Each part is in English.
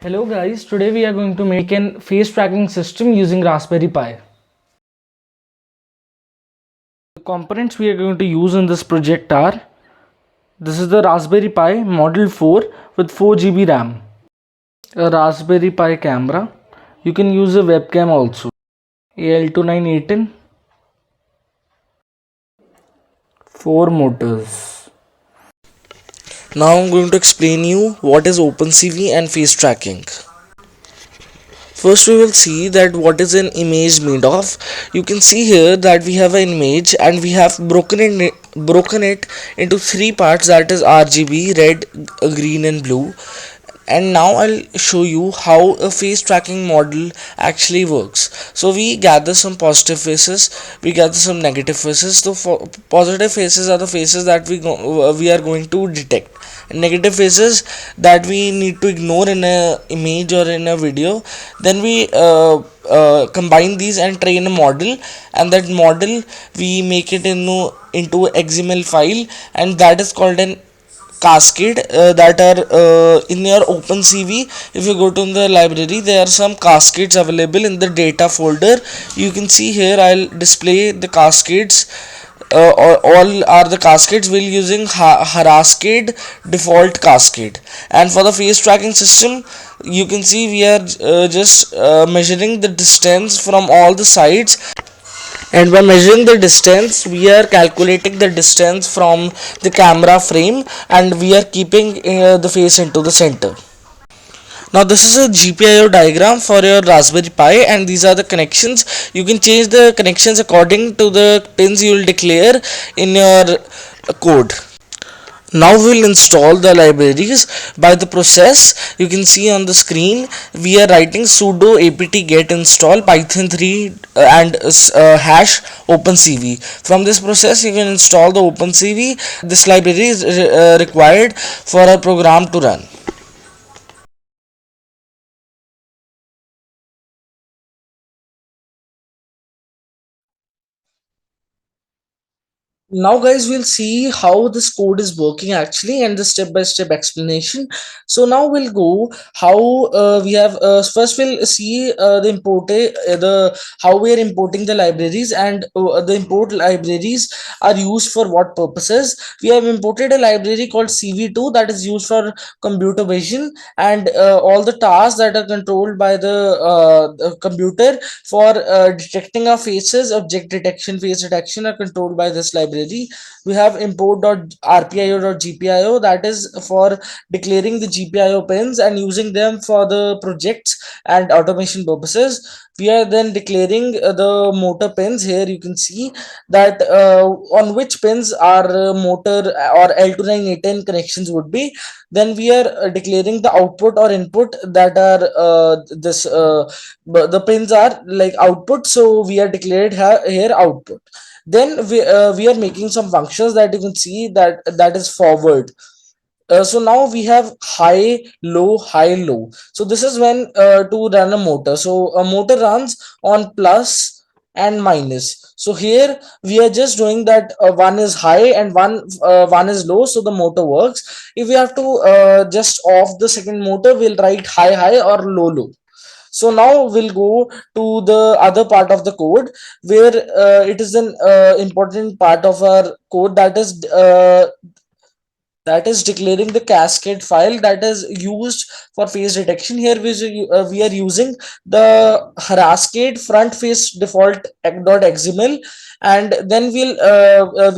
Hello guys, today we are going to make an face tracking system using Raspberry Pi. The components we are going to use in this project are: this is the Raspberry Pi Model 4 with 4 GB RAM, a Raspberry Pi camera, you can use a webcam also, AL2918, 4 motors. Now I'm going to explain you what is OpenCV and face tracking. First we will see that what is an image made of. You can see here that we have an image and we have broken it into three parts, that is RGB, red, green and blue. And now I'll show you how a face tracking model actually works. So we gather some positive faces, we gather some negative faces. So for positive faces are the faces that we are going to detect, and negative faces that we need to ignore in a image or in a video. Then we combine these and train a model, and that model we make it into XML file, and that is called an cascade. That are in your OpenCV. If you go to the library, there are some cascades available in the data folder. You can see here I'll display the cascades. All are the cascades we'll using Cascade default cascade. And for the face tracking system, you can see we are just measuring the distance from all the sides, and by measuring the distance we are calculating the distance from the camera frame, and we are keeping the face into the center. Now this is a GPIO diagram for your Raspberry Pi, and these are the connections. You can change the connections according to the pins you will declare in your code. Now we will install the libraries by the process. You can see on the screen we are writing sudo apt get install python 3 and hash opencv. From this process you can install the opencv. This library is required for a program to run. Now guys, we'll see how this code is working actually, and the step by step explanation. So now we'll go how we have first we'll see the how we are importing the libraries, and the import libraries are used for what purposes. We have imported a library called CV2 that is used for computer vision, and all the tasks that are controlled by the computer for detecting our faces. Object detection, face detection are controlled by this library. We have import.rpio.gpio, that is for declaring the GPIO pins and using them for the projects and automation purposes. We are then declaring the motor pins. Here you can see that on which pins our motor or L2918 connections would be. Then we are declaring the output or input, that are this the pins are like output, so we are declared here output. Then we are making some functions that you can see that is forward. So now we have high low. So this is when to run a motor. So a motor runs on plus and minus. So here we are just doing that one is high and one is low, so the motor works. If we have to just off the second motor, we'll write high or low. So now we'll go to the other part of the code, where it is an important part of our code, that is declaring the cascade file that is used for face detection. Here we are using the cascade front face default .xml, and then we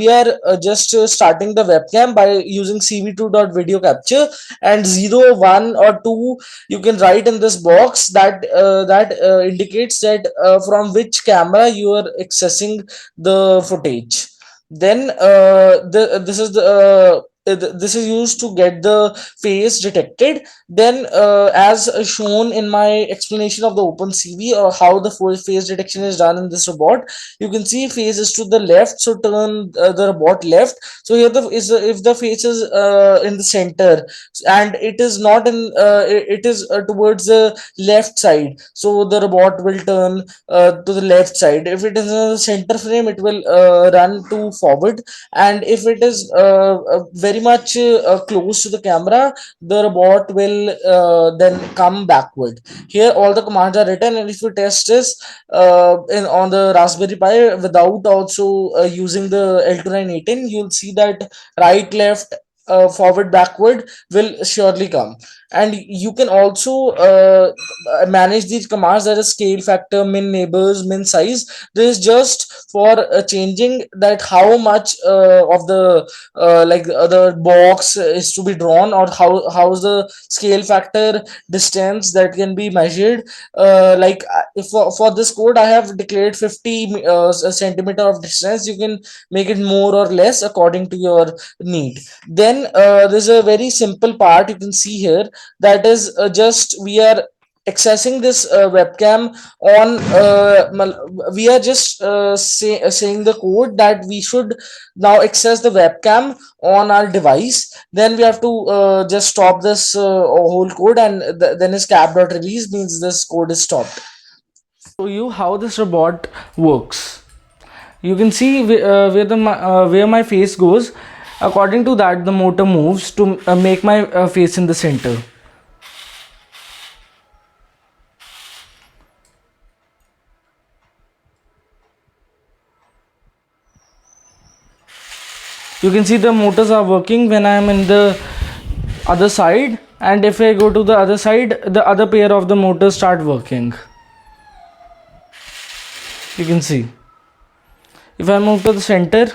are just starting the webcam by using cv2.video capture, and 0 1 or 2 you can write in this box that indicates that from which camera you are accessing the footage. Then this is used to get the face detected. Then as shown in my explanation of the OpenCV, or how the full face detection is done in this robot, you can see face is to the left, so turn the robot left. So here if the face is in the center and it is not in it is towards the left side, so the robot will turn to the left side. If it is in the center frame, it will run to forward, and if it is very very much close to the camera, the robot will then come backward. Here all the commands are written, and if you test this on the Raspberry Pi without also using the L2918, you'll see that right, left, forward, backward will surely come. And you can also manage these commands, that is scale factor, min neighbors, min size. This is just for changing that how much of the the box is to be drawn, or how's the scale factor distance that can be measured. If for this code I have declared 50 centimeter of distance. You can make it more or less according to your need. Then there's a very simple part you can see here, that is just we are accessing this webcam on we are just saying the code that we should now access the webcam on our device. Then we have to just stop this whole code, and then is cap.release means this code is stopped. Show you how this robot works. You can see where my face goes. According to that, the motor moves to make my face in the center. You can see the motors are working when I am in the other side, and if I go to the other side, the other pair of the motors start working. You can see. If I move to the center,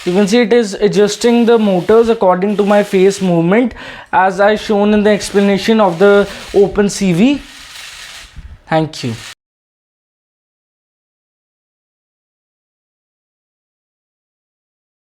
you can see it is adjusting the motors according to my face movement, as I shown in the explanation of the OpenCV. Thank you.